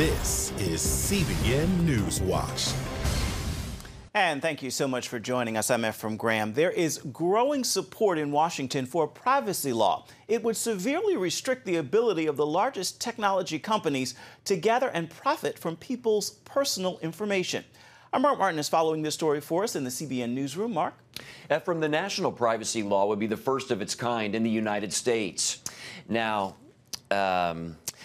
This is CBN NewsWatch. And thank you so much for joining us. I'm Ephraim Graham. There is growing support in Washington for a privacy law. It would severely restrict the ability of the largest technology companies to gather and profit from people's personal information. Our Mark Martin is following this story for us in the CBN newsroom. Mark? Ephraim, the national privacy law would be the first of its kind in the United States. Now,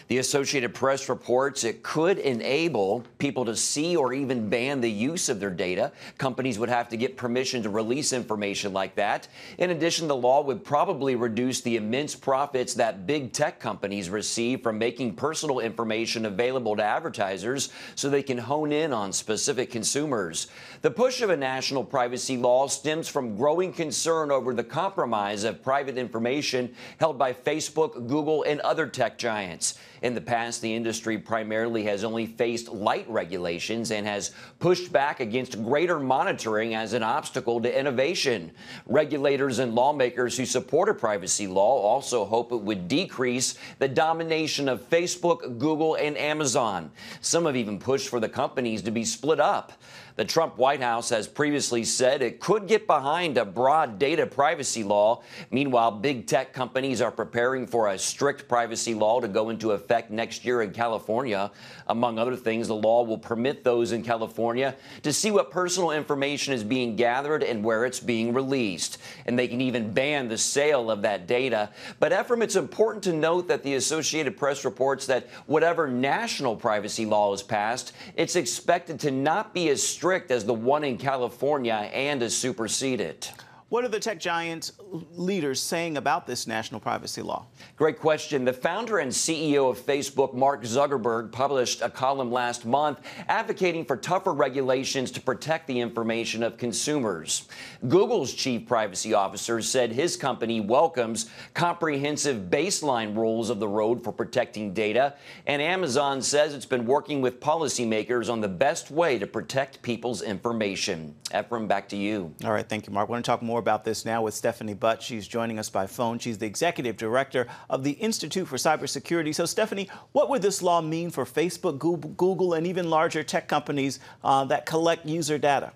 the Associated Press reports it could enable people to see or even ban the use of their data. Companies would have to get permission to release information like that. In addition, the law would probably reduce the immense profits that big tech companies receive from making personal information available to advertisers so they can hone in on specific consumers. The push of a national privacy law stems from growing concern over the compromise of private information held by Facebook, Google, and other tech giants. In the past, the industry primarily has only faced light regulations and has pushed back against greater monitoring as an obstacle to innovation. Regulators and lawmakers who support a privacy law also hope it would decrease the domination of Facebook, Google, and Amazon. Some have even pushed for the companies to be split up. The Trump White House has previously said it could get behind a broad data privacy law. Meanwhile, big tech companies are preparing for a strict privacy law to go into effect next year in California. Among other things, the law will permit those in California to see what personal information is being gathered and where it's being released. And they can even ban the sale of that data. But Ephraim, it's important to note that the Associated Press reports that whatever national privacy law is passed, it's expected to not be as strict as the one in California and to supersede it. What are the tech giants leaders saying about this national privacy law? Great question. The founder and CEO of Facebook, Mark Zuckerberg, published a column last month advocating for tougher regulations to protect the information of consumers. Google's chief privacy officer said his company welcomes comprehensive baseline rules of the road for protecting data, and Amazon says it's been working with policymakers on the best way to protect people's information. Ephraim, back to you. All right, thank you, Mark. I want to talk more about this now with Stephanie Butt. She's joining us by phone. She's the executive director of the Institute for Cybersecurity. So, Stephanie, what would this law mean for Facebook, Google, and even larger tech companies that collect user data?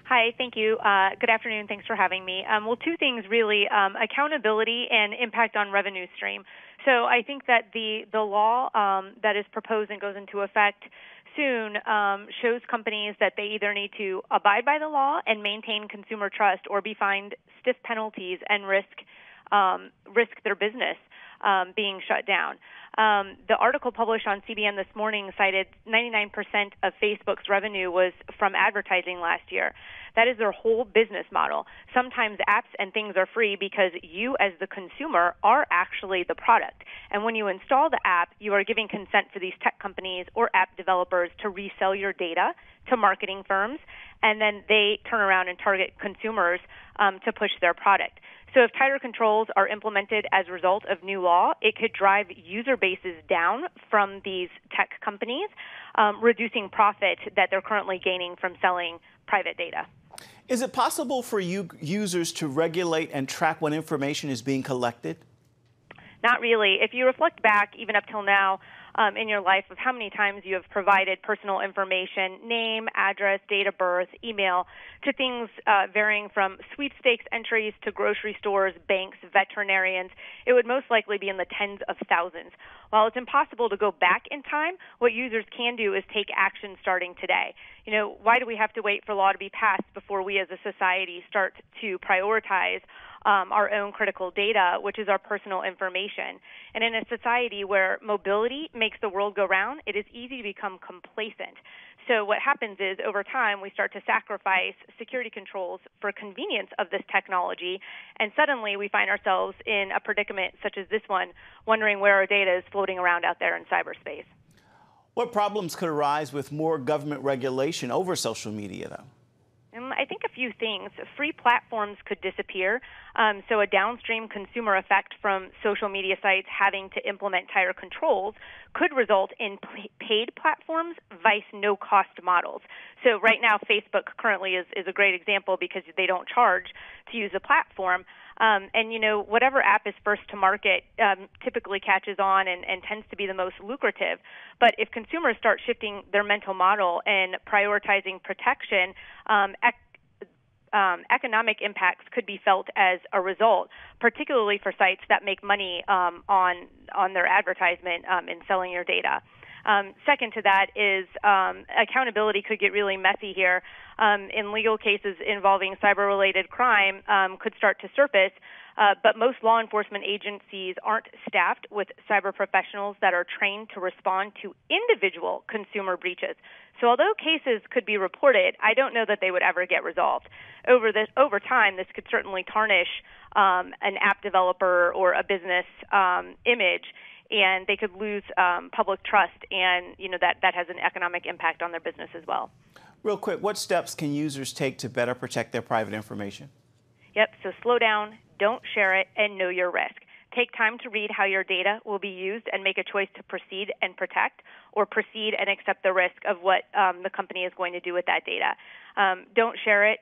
Hi, thank you. Good afternoon. Thanks for having me. Well, two things really, accountability and impact on revenue stream. So I think that the law that is proposed and goes into effect soon shows companies that they either need to abide by the law and maintain consumer trust or be fined stiff penalties and risk their business being shut down. The article published on CBN this morning cited 99% of Facebook's revenue was from advertising last year. That is their whole business model. Sometimes apps and things are free because you as the consumer are actually the product. And when you install the app, you are giving consent for these tech companies or app developers to resell your data to marketing firms, and then they turn around and target consumers to push their product. So if tighter controls are implemented as a result of new law, it could drive user bases down from these tech companies, reducing profit that they're currently gaining from selling private data. Is it possible for you users to regulate and track when information is being collected? Not really. If you reflect back, even up till now, in your life of how many times you have provided personal information, name, address, date of birth, email, to things varying from sweepstakes entries to grocery stores, banks, veterinarians, it would most likely be in the tens of thousands. While it's impossible to go back in time, what users can do is take action starting today. You know, why do we have to wait for law to be passed before we as a society start to prioritize our own critical data, which is our personal information? And in a society where mobility makes the world go round, it is easy to become complacent. So what happens is, over time, we start to sacrifice security controls for convenience of this technology, and suddenly we find ourselves in a predicament such as this one, wondering where our data is floating around out there in cyberspace. What problems could arise with more government regulation over social media, though? I think a few things. Free platforms could disappear. So a downstream consumer effect from social media sites having to implement tighter controls could result in paid platforms vice no-cost models. So right now, Facebook currently is a great example because they don't charge to use a platform. And, you know, whatever app is first to market typically catches on and tends to be the most lucrative. But if consumers start shifting their mental model and prioritizing protection, economic impacts could be felt as a result, particularly for sites that make money on their advertisement in selling your data. Second to that is accountability could get really messy here. In legal cases involving cyber-related crime could start to surface, but most law enforcement agencies aren't staffed with cyber professionals that are trained to respond to individual consumer breaches. So although cases could be reported, I don't know that they would ever get resolved. Over time, this could certainly tarnish an app developer or a business image, and they could lose public trust, and you know that has an economic impact on their business as well. Real quick, what steps can users take to better protect their private information? Yep, so slow down, don't share it, and know your risk. Take time to read how your data will be used and make a choice to proceed and protect, or proceed and accept the risk of what the company is going to do with that data. Don't share it.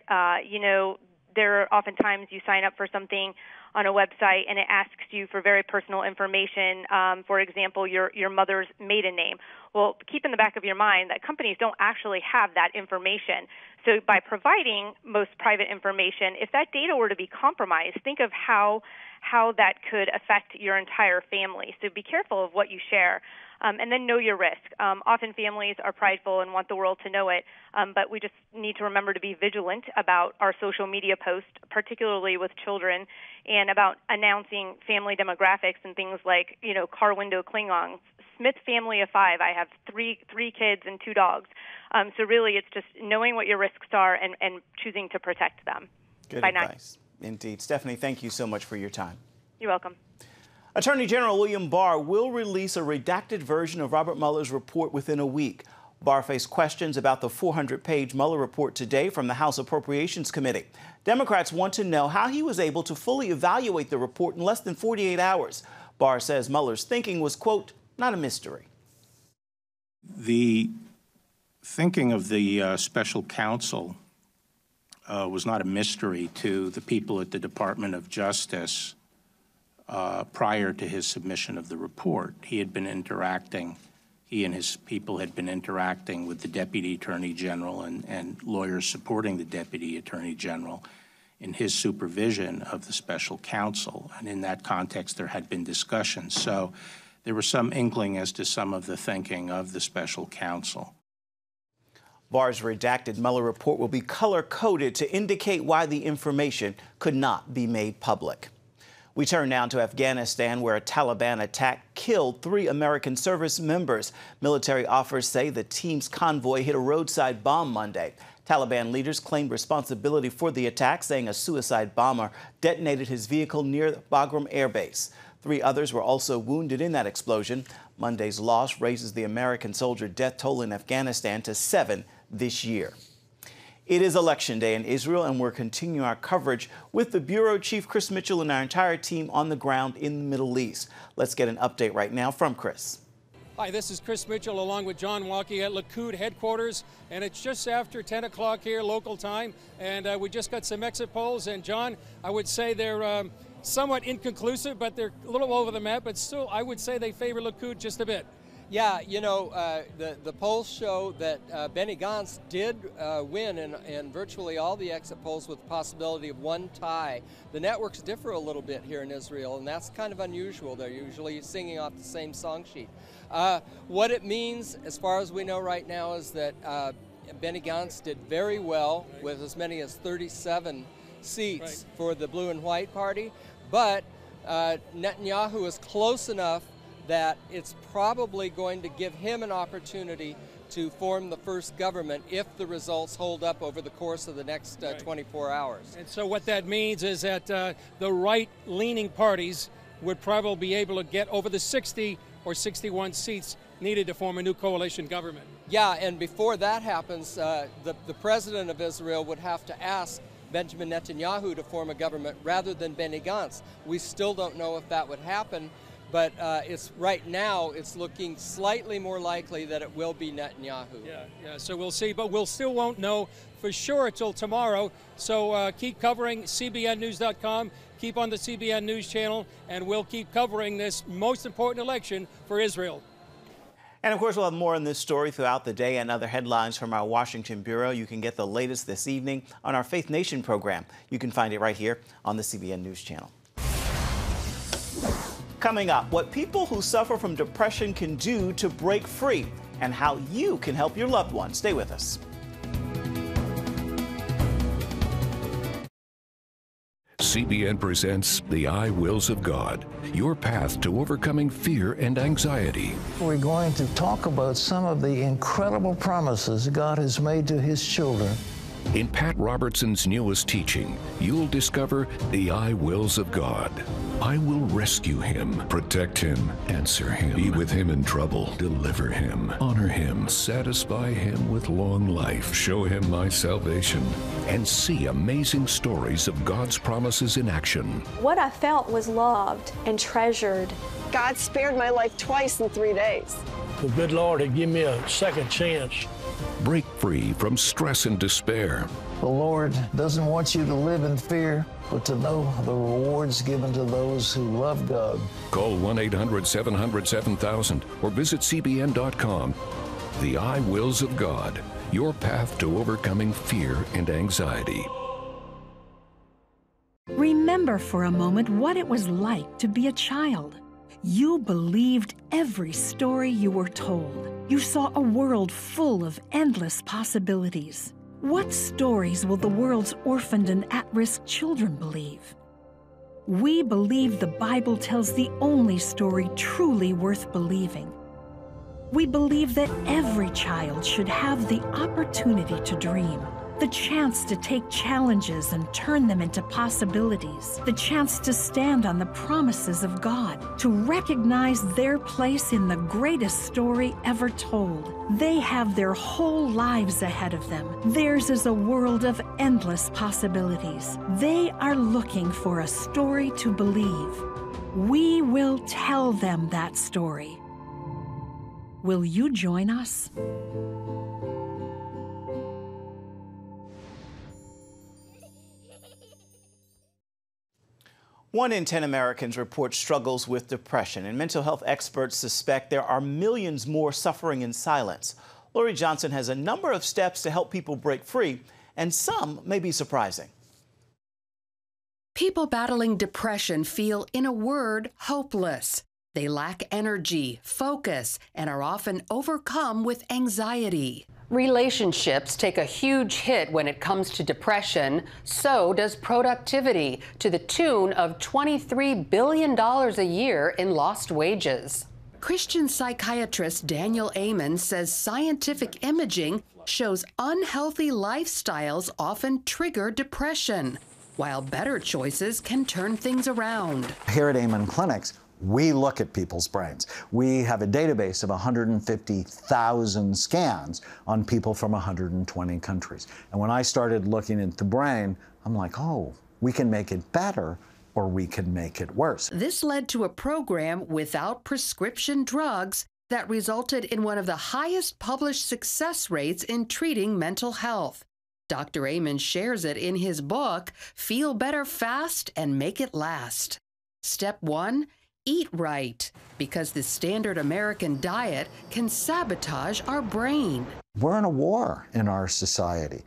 You know, there are oftentimes you sign up for something on a website and it asks you for very personal information, for example, your mother's maiden name. Well, keep in the back of your mind that companies don't actually have that information. So by providing most private information, if that data were to be compromised, think of how that could affect your entire family. So be careful of what you share. And then know your risk. Often families are prideful and want the world to know it, but we just need to remember to be vigilant about our social media posts, particularly with children, and about announcing family demographics and things like, you know, car window Klingons. Smith family of 5. I have three kids and 2 dogs. So really it's just knowing what your risks are and choosing to protect them. Good advice. Indeed. Stephanie, thank you so much for your time. You're welcome. Attorney General William Barr will release a redacted version of Robert Mueller's report within a week. Barr faced questions about the 400-page Mueller report today from the House Appropriations Committee. Democrats want to know how he was able to fully evaluate the report in less than 48 hours. Barr says Mueller's thinking was, quote, not a mystery. The thinking of the special counsel was not a mystery to the people at the Department of Justice prior to his submission of the report. He and his people had been interacting with the Deputy Attorney General and lawyers supporting the Deputy Attorney General in his supervision of the special counsel. And in that context, there had been discussions. So there was some inkling as to some of the thinking of the special counsel. Barr's redacted Mueller report will be color-coded to indicate why the information could not be made public. We turn now to Afghanistan, where a Taliban attack killed 3 American service members. Military offers say the team's convoy hit a roadside bomb Monday. Taliban leaders claimed responsibility for the attack, saying a suicide bomber detonated his vehicle near the Bagram Air Base. 3 others were also wounded in that explosion. Monday's loss raises the American soldier death toll in Afghanistan to 7 this year. It is Election Day in Israel, and we're continuing our coverage with the Bureau Chief Chris Mitchell and our entire team on the ground in the Middle East. Let's get an update right now from Chris. Hi, this is Chris Mitchell along with John Walkie at Likud headquarters, and it's just after 10 o'clock here local time, and we just got some exit polls. And John, I would say they're somewhat inconclusive, but they're a little over the map, but still I would say they favor Likud just a bit. Yeah, you know, the polls show that Benny Gantz did win in virtually all the exit polls with the possibility of one tie. The networks differ a little bit here in Israel, and that's kind of unusual. They're usually singing off the same song sheet. What it means, as far as we know right now, is that Benny Gantz did very well with as many as 37 seats for the Blue and White Party, but Netanyahu is close enough that it's probably going to give him an opportunity to form the first government if the results hold up over the course of the next 24 hours. And so what that means is that the right-leaning parties would probably be able to get over the 60 or 61 seats needed to form a new coalition government. Yeah, and before that happens, the president of Israel would have to ask Benjamin Netanyahu to form a government rather than Benny Gantz. We still don't know if that would happen, but right now it's looking slightly more likely that it will be Netanyahu. Yeah, so we'll see, but we'll still won't know for sure until tomorrow. So keep covering CBNNews.com, keep on the CBN News channel, and we'll keep covering this most important election for Israel. And of course, we'll have more on this story throughout the day and other headlines from our Washington Bureau. You can get the latest this evening on our Faith Nation program. You can find it right here on the CBN News channel. Coming up, what people who suffer from depression can do to break free and how you can help your loved ones. Stay with us. CBN presents The I Wills of God, your path to overcoming fear and anxiety. We're going to talk about some of the incredible promises God has made to His children. In Pat Robertson's newest teaching, you'll discover the I Wills of God. I will rescue him, protect him, answer him, be with him in trouble, deliver him, honor him, satisfy him with long life, show him my salvation, and see amazing stories of God's promises in action. What I felt was loved and treasured. God spared my life twice in 3 days. The good Lord had given me a second chance. Break free from stress and despair. The Lord doesn't want you to live in fear, but to know the rewards given to those who love God. Call 1-800-700-7000 or visit CBN.com. The I Wills of God, your path to overcoming fear and anxiety. Remember for a moment what it was like to be a child. You believed every story you were told. You saw a world full of endless possibilities. What stories will the world's orphaned and at-risk children believe? We believe the Bible tells the only story truly worth believing. We believe that every child should have the opportunity to dream, the chance to take challenges and turn them into possibilities, the chance to stand on the promises of God, to recognize their place in the greatest story ever told. They have their whole lives ahead of them. Theirs is a world of endless possibilities. They are looking for a story to believe. We will tell them that story. Will you join us? 1 in 10 Americans report struggles with depression, and mental health experts suspect there are millions more suffering in silence. Lori Johnson has a number of steps to help people break free, and some may be surprising. People battling depression feel, in a word, hopeless. They lack energy, focus, and are often overcome with anxiety. Relationships take a huge hit when it comes to depression. So does productivity, to the tune of $23 billion a year in lost wages. Christian psychiatrist Daniel Amen says scientific imaging shows unhealthy lifestyles often trigger depression, while better choices can turn things around. Here at Amen Clinics, we look at people's brains. We have a database of 150,000 scans on people from 120 countries. And when I started looking at the brain, I'm like, oh, we can make it better or we can make it worse. This led to a program without prescription drugs that resulted in one of the highest published success rates in treating mental health. Dr. Amen shares it in his book, Feel Better Fast and Make It Last. Step 1, eat right, because the standard American diet can sabotage our brain. We're in a war in our society.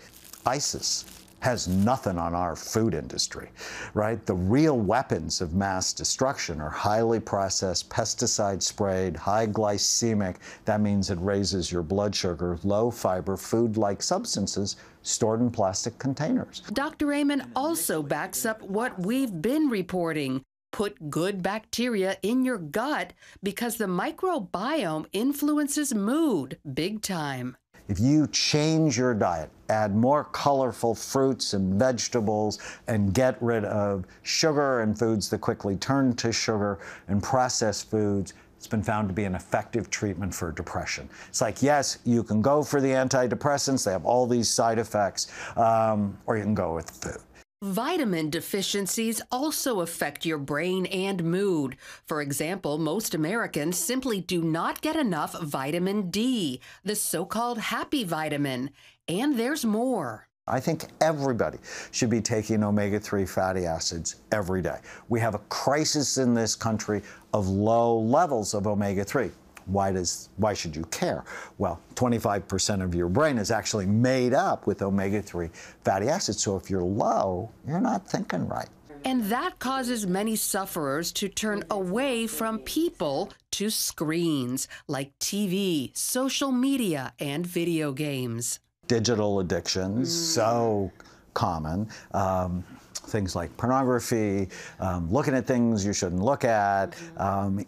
ISIS has nothing on our food industry, right? The real weapons of mass destruction are highly processed, pesticide sprayed, high glycemic. That means it raises your blood sugar, low fiber, food-like substances stored in plastic containers. Dr. Amen also backs up what we've been reporting. Put good bacteria in your gut because the microbiome influences mood big time. If you change your diet, add more colorful fruits and vegetables, and get rid of sugar and foods that quickly turn to sugar and processed foods, it's been found to be an effective treatment for depression. It's like, yes, you can go for the antidepressants. They have all these side effects, or you can go with food. Vitamin deficiencies also affect your brain and mood. For example, most Americans simply do not get enough vitamin D, the so-called happy vitamin. And there's more. I think everybody should be taking omega-3 fatty acids every day. We have a crisis in this country of low levels of omega-3. Why should you care? Well, 25% of your brain is actually made up with omega-3 fatty acids. So if you're low, you're not thinking right. And that causes many sufferers to turn away from people to screens like TV, social media, and video games. Digital addictions, so common. Things like pornography, looking at things you shouldn't look at,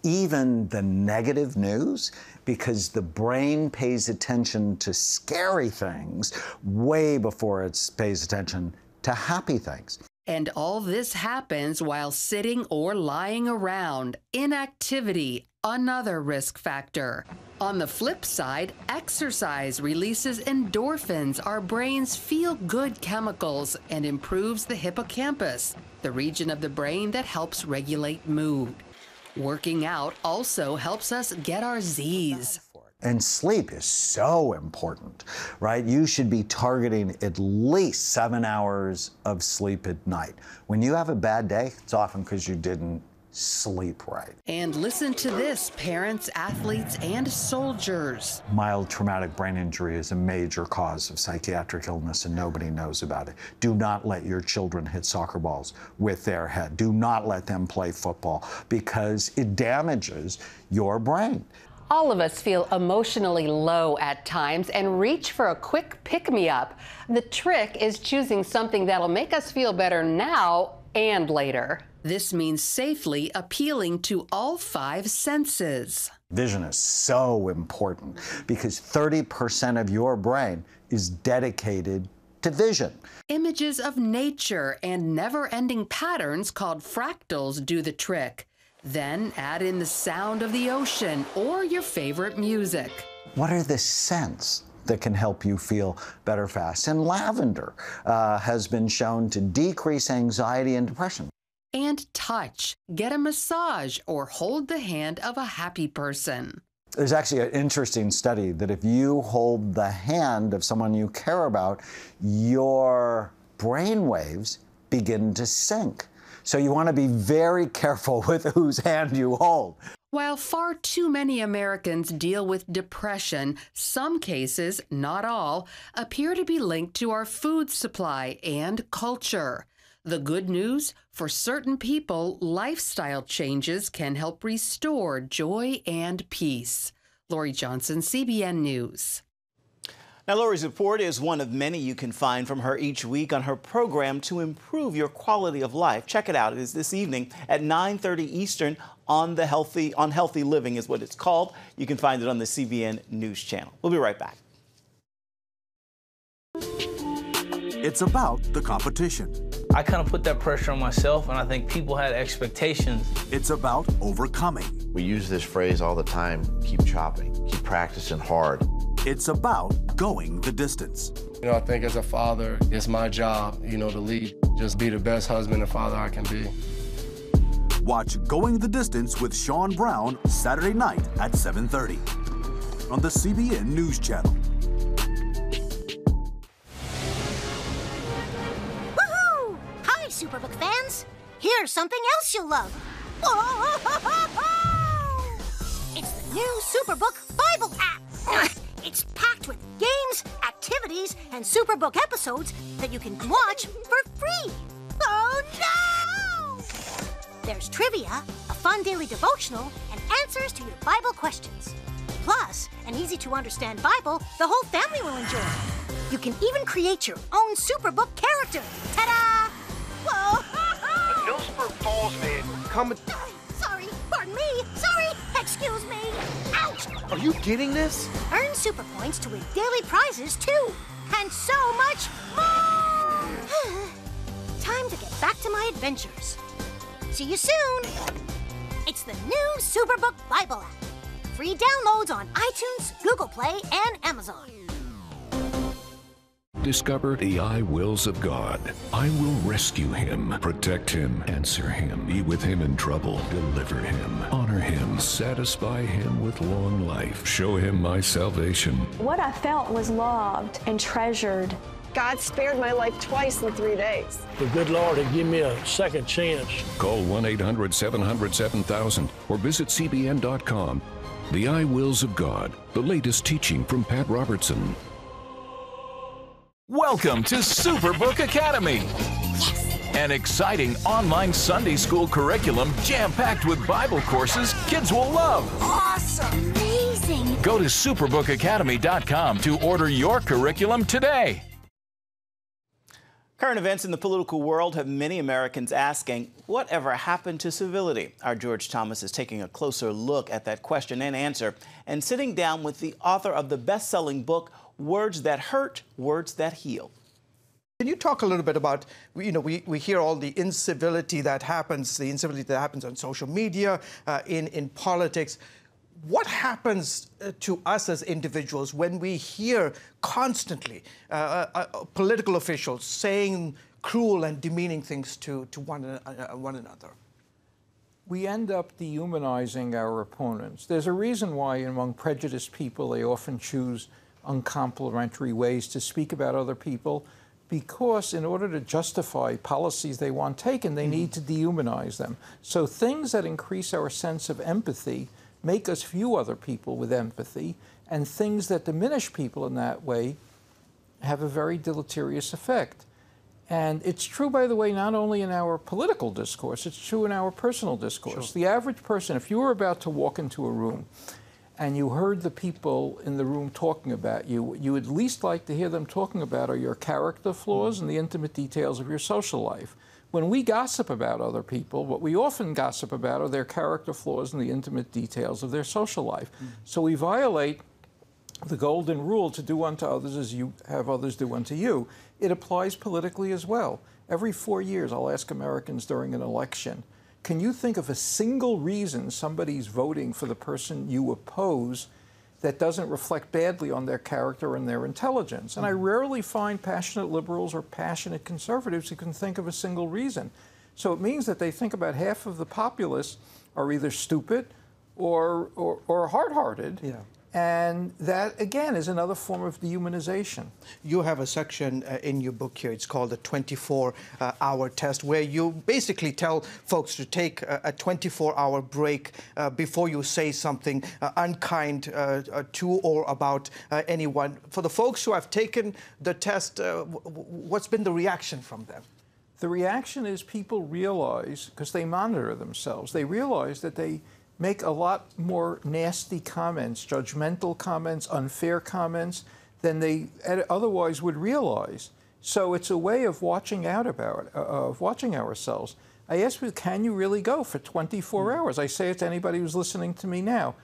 even the negative news, because the brain pays attention to scary things way before it pays attention to happy things. And all this happens while sitting or lying around. Inactivity, another risk factor. On the flip side, exercise releases endorphins, our brain's feel-good chemicals, and improves the hippocampus, the region of the brain that helps regulate mood. Working out also helps us get our Z's. And sleep is so important, right? You should be targeting at least 7 hours of sleep at night. When you have a bad day, it's often because you didn't sleep right. And listen to this, parents, athletes, and soldiers. Mild traumatic brain injury is a major cause of psychiatric illness, and nobody knows about it. Do not let your children hit soccer balls with their head. Do not let them play football, because it damages your brain. All of us feel emotionally low at times and reach for a quick pick-me-up. The trick is choosing something that'll make us feel better now and later. This means safely appealing to all 5 senses. Vision is so important because 30% of your brain is dedicated to vision. Images of nature and never-ending patterns called fractals do the trick. Then add in the sound of the ocean or your favorite music. What are the scents that can help you feel better fast? And lavender has been shown to decrease anxiety and depression. And touch. Get a massage or hold the hand of a happy person. There's actually an interesting study that if you hold the hand of someone you care about, your brain waves begin to sync. So you want to be very careful with whose hand you hold. While far too many Americans deal with depression, some cases, not all, appear to be linked to our food supply and culture. The good news, for certain people, lifestyle changes can help restore joy and peace. Lori Johnson, CBN News. Now, Lori's report is one of many you can find from her each week on her program to improve your quality of life. Check it out. It is this evening at 9:30 Eastern on Healthy Living is what it's called. You can find it on the CBN News channel. We'll be right back. It's about the competition. I kind of put that pressure on myself, and I think people had expectations. It's about overcoming. We use this phrase all the time, keep chopping, keep practicing hard. It's about going the distance. I think as a father, it's my job, to lead. Just be the best husband and father I can be. Watch Going the Distance with Sean Brown Saturday night at 7:30 on the CBN News channel. Woohoo! Hi, Superbook fans. Here's something else you'll love. It's the new Superbook Bible app. It's packed with games, activities, and Superbook episodes that you can watch for free. Oh, no! There's trivia, a fun daily devotional, and answers to your Bible questions. Plus, an easy-to-understand Bible the whole family will enjoy. You can even create your own Superbook character. Ta-da! Whoa! The Millsburg Falls man coming... Sorry, pardon me. Sorry, excuse me. Ouch! Are you getting this? Earn super points to win daily prizes, too. And so much more! Time to get back to my adventures. See you soon. It's the new Superbook Bible app. Free downloads on iTunes, Google Play, and Amazon. Discover the I wills of God. I will rescue him, protect him, answer him, be with him in trouble, deliver him, honor him, satisfy him with long life, show him my salvation. What I felt was loved and treasured. God spared my life twice in 3 days. The good Lord had given me a second chance. Call 1-800-700-7000 or visit CBN.com. The I Wills of God, the latest teaching from Pat Robertson. Welcome to Superbook Academy. An exciting online Sunday school curriculum jam-packed with Bible courses kids will love. Awesome! Amazing! Go to superbookacademy.com to order your curriculum today. Current events in the political world have many Americans asking, whatever happened to civility? Our George Thomas is taking a closer look at that question and answer and sitting down with the author of the best-selling book, Words That Hurt, Words That Heal. Can you talk a little bit about, we hear all the incivility that happens, on social media, in politics. What happens to us as individuals when we hear constantly political officials saying cruel and demeaning things to one another? We end up dehumanizing our opponents. There's a reason why among prejudiced people they often choose uncomplimentary ways to speak about other people, because in order to justify policies they want taken, they need to dehumanize them. So things that increase our sense of empathy make us view other people with empathy, and things that diminish people in that way have a very deleterious effect. And it's true, by the way, not only in our political discourse, it's true in our personal discourse. Sure. The average person, if you were about to walk into a room and you heard the people in the room talking about you, what you would least like to hear them talking about are your character flaws and the intimate details of your social life. When we gossip about other people, what we often gossip about are their character flaws and the intimate details of their social life. So we violate the golden rule to do unto others as you have others do unto you. It applies politically as well. Every 4 years, I'll ask Americans during an election, can you think of a single reason somebody's voting for the person you oppose that doesn't reflect badly on their character and their intelligence? And I rarely find passionate liberals or passionate conservatives who can think of a single reason. So it means that they think about half of the populace are either stupid or hard-hearted. Yeah. And that, again, is another form of dehumanization. You have a section in your book here, it's called the 24-hour test, where you basically tell folks to take a 24-hour break before you say something unkind to or about anyone. For the folks who have taken the test, what's been the reaction from them? The reaction is people realize, because they monitor themselves, they realize that they make a lot more nasty comments, judgmental comments, unfair comments than they otherwise would realize. So it's a way of watching out of watching ourselves. I ask you, can you really go for 24 hours? I say it to anybody who's listening to me now.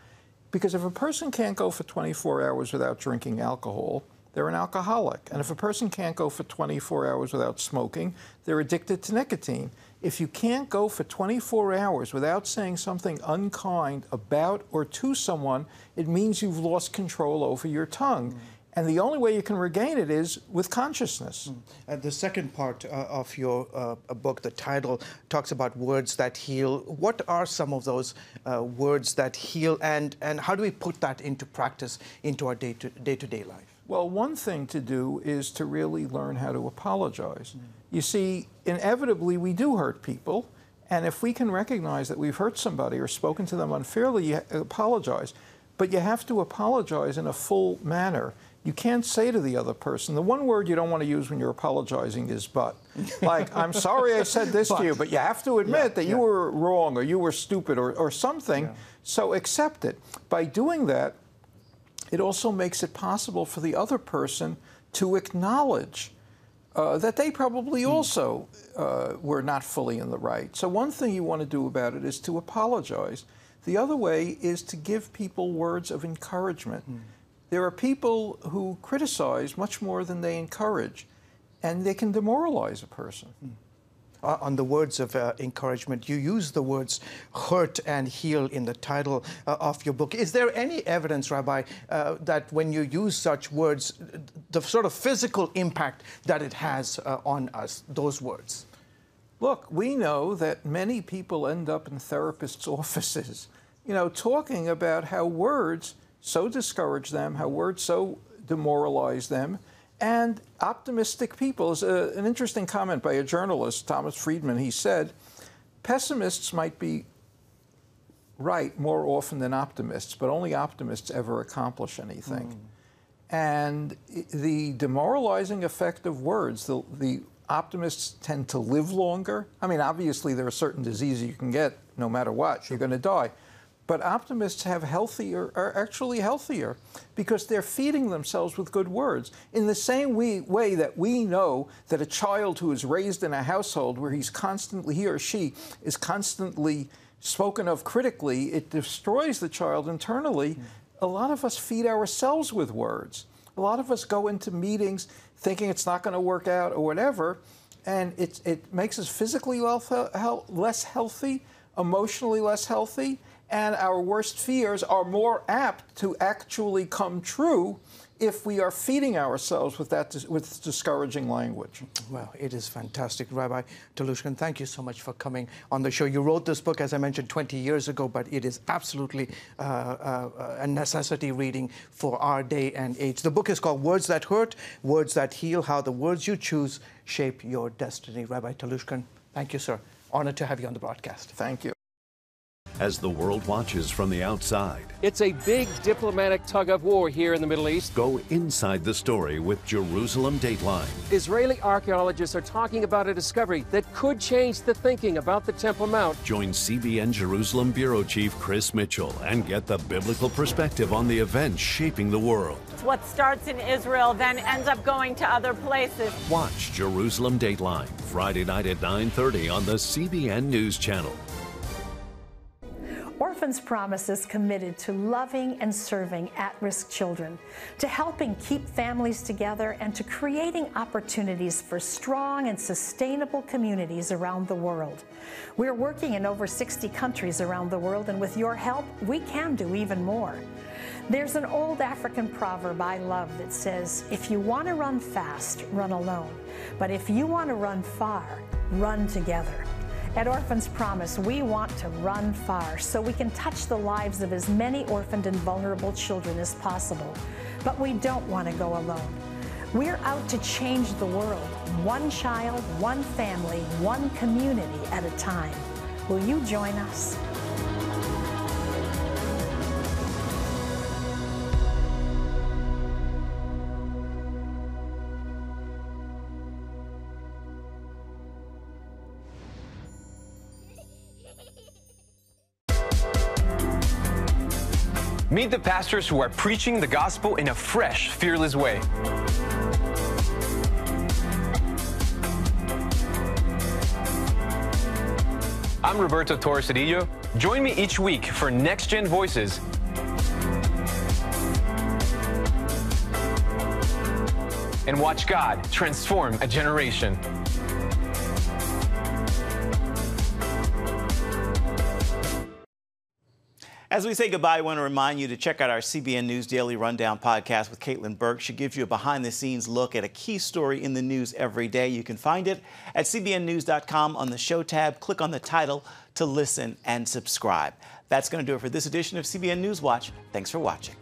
Because if a person can't go for 24 hours without drinking alcohol, they're an alcoholic. And if a person can't go for 24 hours without smoking, they're addicted to nicotine. If you can't go for 24 hours without saying something unkind about or to someone, it means you've lost control over your tongue. And the only way you can regain it is with consciousness. The second part of your book, the title, talks about words that heal. What are some of those words that heal, and how do we put that into practice into our day-to-day life? Well, one thing to do is to really learn how to apologize. You see, inevitably, we do hurt people, and if we can recognize that we've hurt somebody or spoken to them unfairly, you apologize. But you have to apologize in a full manner. You can't say to the other person, the one word you don't want to use when you're apologizing is but. Like, I'm sorry I said this to you, but you have to admit that you were wrong or you were stupid or something, so accept it. By doing that, it also makes it possible for the other person to acknowledge that they probably also were not fully in the right. So one thing you want to do about it is to apologize. The other way is to give people words of encouragement. There are people who criticize much more than they encourage, and they can demoralize a person. on the words of encouragement. You use the words hurt and heal in the title of your book. Is there any evidence, Rabbi, that when you use such words, the sort of physical impact that it has on us, those words? Look, we know that many people end up in therapists' offices, talking about how words so discourage them, how words so demoralize them. And optimistic people, is an interesting comment by a journalist, Thomas Friedman. He said, pessimists might be right more often than optimists, but only optimists ever accomplish anything. And the demoralizing effect of words, the optimists tend to live longer. I mean, obviously, there are certain diseases you can get no matter what. You're going to die. But optimists are actually healthier because they're feeding themselves with good words. In the same way that we know that a child who is raised in a household where he or she is constantly spoken of critically, it destroys the child internally. A lot of us feed ourselves with words. A lot of us go into meetings thinking it's not going to work out or whatever, and it makes us physically less healthy, emotionally less healthy, and our worst fears are more apt to actually come true if we are feeding ourselves with discouraging language. Well, it is fantastic. Rabbi Telushkin, thank you so much for coming on the show. You wrote this book, as I mentioned, 20 years ago, but it is absolutely a necessity reading for our day and age. The book is called Words That Hurt, Words That Heal, How the Words You Choose Shape Your Destiny. Rabbi Telushkin, thank you, sir. Honored to have you on the broadcast. Thank you. As the world watches from the outside, it's a big diplomatic tug-of-war here in the Middle East. Go inside the story with Jerusalem Dateline. Israeli archaeologists are talking about a discovery that could change the thinking about the Temple Mount. Join CBN Jerusalem Bureau Chief Chris Mitchell and get the biblical perspective on the events shaping the world. What starts in Israel then ends up going to other places. Watch Jerusalem Dateline, Friday night at 9:30 on the CBN News Channel. Orphans Promise is committed to loving and serving at-risk children, to helping keep families together, and to creating opportunities for strong and sustainable communities around the world. We're working in over 60 countries around the world, and with your help, we can do even more. There's an old African proverb I love that says, if you want to run fast, run alone. But if you want to run far, run together. At Orphans Promise, we want to run far so we can touch the lives of as many orphaned and vulnerable children as possible. But we don't want to go alone. We're out to change the world, one child, one family, one community at a time. Will you join us? Meet the pastors who are preaching the gospel in a fresh, fearless way. I'm Roberto Torres-Cedillo. Join me each week for Next Gen Voices. And watch God transform a generation. As we say goodbye, I want to remind you to check out our CBN News Daily Rundown podcast with Caitlin Burke. She gives you a behind-the-scenes look at a key story in the news every day. You can find it at cbnnews.com on the show tab. Click on the title to listen and subscribe. That's going to do it for this edition of CBN News Watch. Thanks for watching.